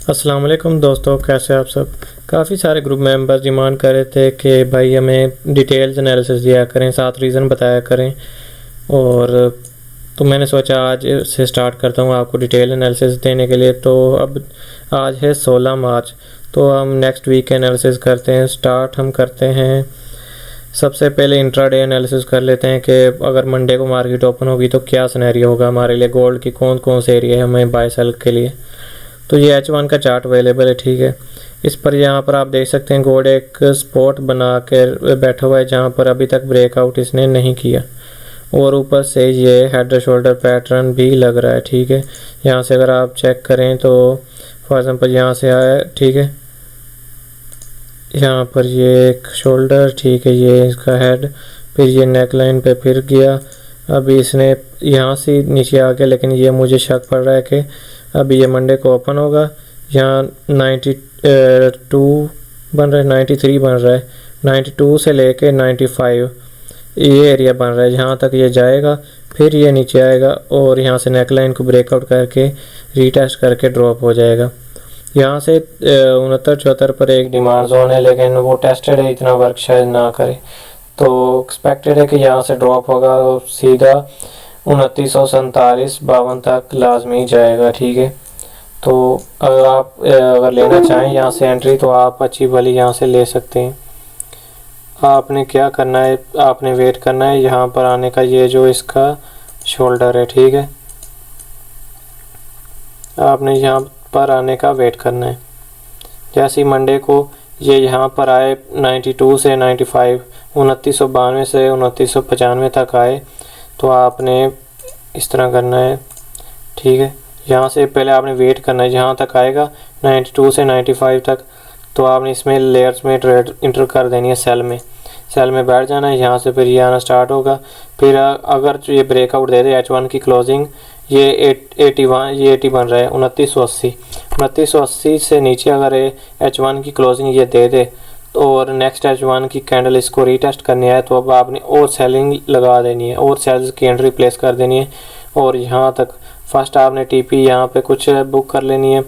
अस्सलाम वालेकुम दोस्तों, कैसे आप सब। काफ़ी सारे ग्रुप मेंबर्स डिमांड कर रहे थे कि भाई हमें डिटेल्स एनालिसिस दिया करें, साथ रीज़न बताया करें। और तो मैंने सोचा आज से स्टार्ट करता हूँ आपको डिटेल एनालिसिस देने के लिए। तो अब आज है 16 मार्च, तो हम नेक्स्ट वीक एनालिसिस करते हैं। स्टार्ट हम करते हैं सबसे पहले इंट्राडे एनालिसिस कर लेते हैं कि अगर मंडे को मार्केट ओपन होगी तो क्या सिनेरियो होगा हमारे लिए, गोल्ड की कौन कौन से एरिया है हमें बाय सेल के लिए। तो ये H1 का चार्ट अवेलेबल है, ठीक है। इस पर यहाँ पर आप देख सकते हैं गोल्ड एक स्पॉट बना कर बैठा हुआ है जहाँ पर अभी तक ब्रेकआउट इसने नहीं किया, और ऊपर से ये हेड एंड शोल्डर पैटर्न भी लग रहा है, ठीक है। यहाँ से अगर आप चेक करें तो फॉर एग्जांपल यहाँ से आया, ठीक है, यहाँ पर ये एक शोल्डर, ठीक है, ये इसका हेड, फिर ये नेक लाइन पे फिर गया। अभी इसने यहाँ से नीचे आ गया, लेकिन ये मुझे शक पड़ रहा है कि अभी ये मंडे को ओपन होगा। यहाँ 92 बन रहा है, 93 बन रहा है, 92 से लेके 95 ये एरिया बन रहा है। जहाँ तक ये जाएगा फिर ये नीचे आएगा और यहाँ से नेकलाइन को ब्रेकआउट करके रीटेस्ट करके ड्रॉप हो जाएगा। यहाँ से 69-74 पर एक डिमांड जोन है, लेकिन वो टेस्टेड है, इतना वर्क शायद ना करे। तो एक्सपेक्टेड है कि यहाँ से ड्रॉप होगा और सीधा 2947-52 तक लाजमी जाएगा, ठीक है। तो अगर आप लेना चाहें यहाँ से एंट्री तो आप अच्छी भली यहाँ से ले सकते हैं। आपने क्या करना है, आपने वेट करना है यहाँ पर आने का, ये जो इसका शोल्डर है, ठीक है, आपने यहाँ पर आने का वेट करना है। जैसे ही मंडे को ये यहाँ पर आए 92 से 95, 2992 से 2995 तक आए तो आपने इस तरह करना है, ठीक है। यहाँ से पहले आपने वेट करना है, जहाँ तक आएगा 92 से 95 तक, तो आपने इसमें लेयर्स में ट्रेड इंटर कर देनी है, सेल में बैठ जाना है। यहाँ से फिर ये आना स्टार्ट होगा। फिर अगर ये ब्रेकआउट दे दे H1 की क्लोजिंग, ये 81, ये 80 बन रहा है, 2980 से नीचे अगर H1 की क्लोजिंग ये दे दे और नेक्स्ट H1 की कैंडल इसको रीटेस्ट करनी है, तो अब आपने और सेलिंग लगा देनी है और सेल्स की एंट्री प्लेस कर देनी है। और यहाँ तक फर्स्ट आपने टीपी यहाँ पे कुछ बुक कर लेनी है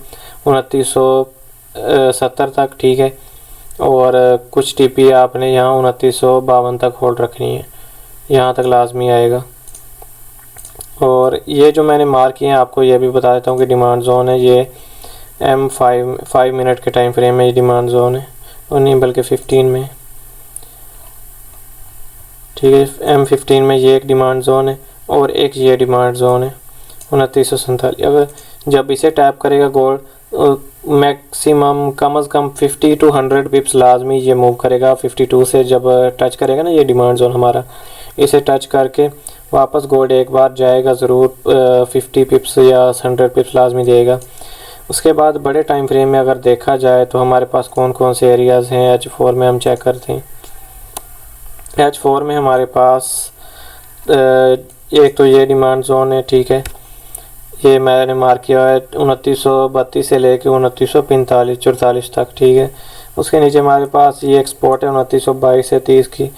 2970 तक, ठीक है, और कुछ टीपी आपने यहाँ 2952 तक होल्ड रखनी है, यहाँ तक लाजमी आएगा। और ये जो मैंने मार्क किए हैं आपको ये भी बता देता हूँ कि डिमांड जोन है, ये M5 मिनट के टाइम फ्रेम में ये डिमांड जोन है, और नहीं बल्कि 15 में, ठीक है। M15 में ये एक डिमांड जोन है और एक ये डिमांड जोन है 2947। अगर जब इसे टैप करेगा गोल्ड मैक्सिमम कम अज़ कम 50 to 100 पिप्स लाजमी ये मूव करेगा। 52 से जब टच करेगा ना ये डिमांड जोन हमारा, इसे टच करके वापस गोल्ड एक बार जाएगा ज़रूर, 50 पिप्स या 100 पिप्स लाजमी देगा। उसके बाद बड़े टाइम फ्रेम में अगर देखा जाए तो हमारे पास कौन कौन से एरियाज़ हैं H4 में, हम चेक करते हैं। H4 में हमारे पास एक तो ये डिमांड जोन है, ठीक है, ये मैंने मार्क किया है 2932 से लेके 2945-44 तक, ठीक है। उसके नीचे हमारे पास ये एक्सपोर्ट है 2922 से 30 की।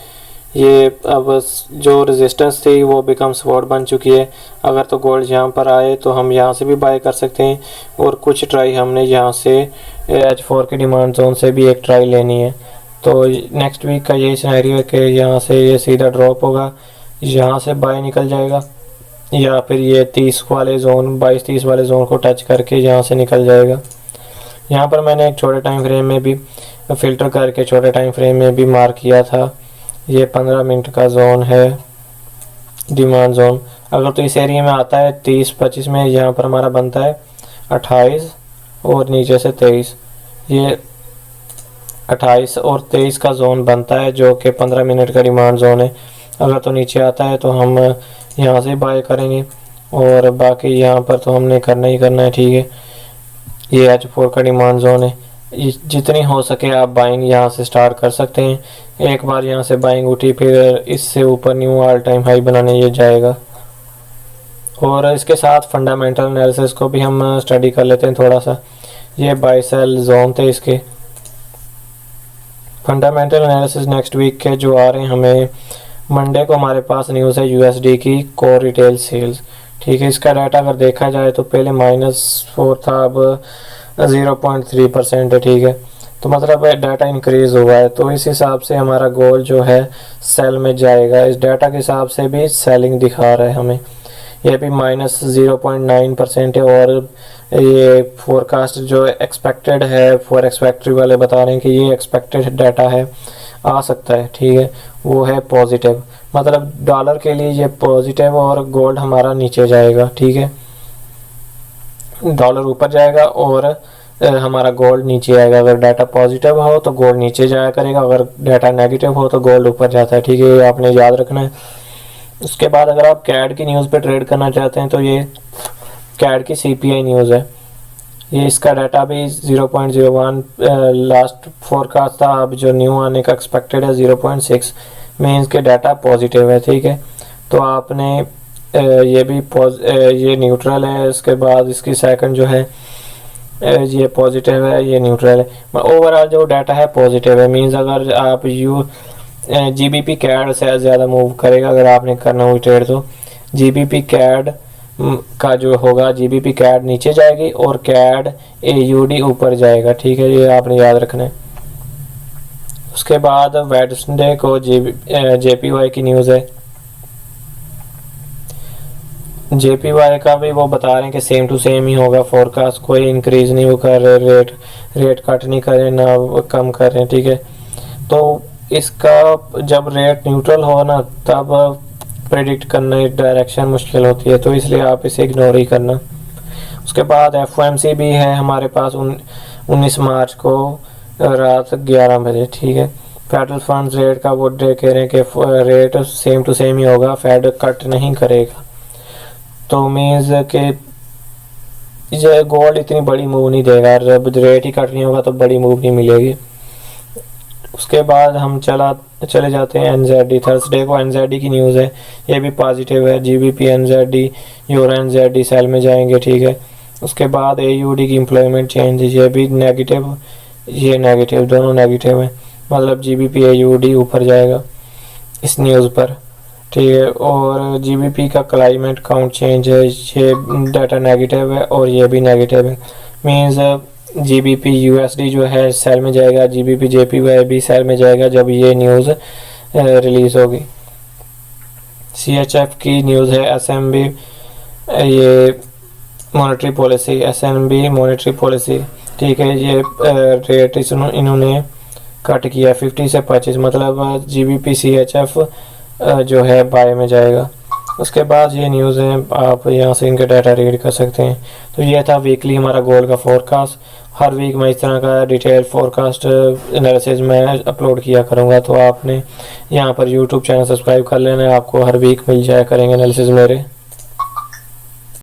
ये अब जो रेजिस्टेंस थी वो बिकम सपोर्ट बन चुकी है। अगर तो गोल्ड यहाँ पर आए तो हम यहाँ से भी बाय कर सकते हैं, और कुछ ट्राई हमने यहाँ से H4 के डिमांड जोन से भी एक ट्राई लेनी है। तो नेक्स्ट वीक का ये सिनेरियो है कि यहाँ से ये सीधा ड्रॉप होगा, यहाँ से बाय निकल जाएगा, या फिर ये 30 वाले जोन 22-30 वाले जोन को टच करके यहाँ से निकल जाएगा। यहाँ पर मैंने एक छोटे टाइम फ्रेम में भी फ़िल्टर करके छोटे टाइम फ्रेम में भी मार्क किया था, ये 15 मिनट का जोन है डिमांड जोन। अगर तो इस एरिया में आता है 30-25 में, यहाँ पर हमारा बनता है 28 और नीचे से 23, ये 28 और 23 का जोन बनता है जो कि 15 मिनट का डिमांड जोन है। अगर तो नीचे आता है तो हम यहाँ से बाय करेंगे, और बाकी यहाँ पर तो हमने करना ही करना है, ठीक है। ये H4 का डिमांड जोन है, जितनी हो सके आप बाइंग यहाँ से स्टार्ट कर सकते हैं। एक बार यहाँ से बाइंग उठी फिर इससे ऊपर न्यू ऑल टाइम हाई बनाने ये जाएगा। और इसके साथ फंडामेंटल एनालिसिस को भी हम स्टडी कर लेते हैं थोड़ा सा। ये बाय सेल जोन थे इसके। फंडामेंटल एनालिसिस नेक्स्ट वीक के जो आ रहे हैं, हमें मंडे को हमारे पास न्यूज़ है USD की कोर रिटेल सेल्स, ठीक है। इसका डाटा अगर देखा जाए तो पहले -4 था, अब 0.3% है, ठीक है। तो मतलब डाटा इंक्रीज़ हुआ है, तो इस हिसाब से हमारा गोल्ड जो है सेल में जाएगा। इस डाटा के हिसाब से भी सेलिंग दिखा रहा है हमें। ये भी -0.9% है, और ये फोरकास्ट जो एक्सपेक्टेड है, फॉरेक्स फैक्ट्री वाले बता रहे हैं कि ये एक्सपेक्टेड डाटा है, आ सकता है, ठीक है, वो है पॉजिटिव। मतलब डॉलर के लिए ये पॉजिटिव, और गोल्ड हमारा नीचे जाएगा, ठीक है। डॉलर ऊपर जाएगा और हमारा गोल्ड नीचे आएगा। अगर डाटा पॉजिटिव हो तो गोल्ड नीचे जाया करेगा, अगर डाटा नेगेटिव हो तो गोल्ड ऊपर जाता है, ठीक है, ये आपने याद रखना है। उसके बाद अगर आप कैड की न्यूज़ पे ट्रेड करना चाहते हैं तो ये कैड की CPI न्यूज़ है। ये इसका डाटा भी 0.01 लास्ट फोरकास्ट था, अब जो न्यू आने का एक्सपेक्टेड है 0.6 मीन्स के डाटा पॉजिटिव है, ठीक है। तो आपने ये भी ये न्यूट्रल है। इसके बाद इसकी सेकंड जो है ये पॉजिटिव है, ये न्यूट्रल है। ओवरऑल जो डाटा है पॉजिटिव है, मीन्स अगर आप GBP कैड से ज़्यादा मूव करेगा, अगर आपने करना हुई ट्रेड तो GBP कैड का जो होगा, GBP कैड नीचे जाएगी और कैड AUD ऊपर जाएगा, ठीक है, ये आपने याद रखना है। उसके बाद वेडनेसडे को JPY की न्यूज़ है। JPY का भी वो बता रहे हैं कि सेम टू सेम ही होगा फोरकास्ट, कोई इंक्रीज नहीं वो कर रहे, रेट कट नहीं कर रहे ना कम कर रहे हैं, ठीक है। तो इसका जब रेट न्यूट्रल हो ना तब प्रेडिक्ट करना डायरेक्शन मुश्किल होती है, तो इसलिए आप इसे इग्नोर ही करना। उसके बाद FOMC भी है हमारे पास 19 मार्च को रात 11 बजे, ठीक है। फेडरल फंड्स रेट का वो कह रहे हैं कि रेट सेम टू सेम ही होगा, फेड कट नहीं करेगा। तो मीन्स के ये गोल्ड इतनी बड़ी मूव नहीं देगा, जब रेट ही कट नहीं होगा तो बड़ी मूव नहीं मिलेगी। उसके बाद हम चले जाते हैं NZD। थर्सडे को NZD की न्यूज़ है, ये भी पॉजिटिव है। GBP NZD euro NZD sell में जाएंगे, ठीक है। उसके बाद AUD की एम्प्लॉयमेंट चेंज, ये भी नेगेटिव, ये नेगेटिव, दोनों नेगेटिव है। मतलब GBP AUD ऊपर जाएगा इस न्यूज़ पर, ठीक है। और GBP का क्लाइमेट काउंट चेंज है, ये डाटा नेगेटिव है और ये भी नेगेटिव है। मीन्स GBP USD जो है सेल में जाएगा, GBP JPY भी सेल में जाएगा जब ये न्यूज़ रिलीज़ होगी। CHF की न्यूज़ है SMB, ये monetary policy, SNB monetary policy, ठीक है। ये रेट इन्होंने कट किया 50 से 25, मतलब GBP CHF जो है बाय में जाएगा। उसके बाद ये न्यूज़ है, आप यहाँ से इनके डाटा रीड कर सकते हैं। तो ये था वीकली हमारा गोल्ड का फोरकास्ट। हर वीक मैं इस तरह का डिटेल फोरकास्ट एनालिसिस में अपलोड किया करूँगा, तो आपने यहाँ पर यूट्यूब चैनल सब्सक्राइब कर लेना है, आपको हर वीक मिल जाया करेंगे एनालिसिस मेरे।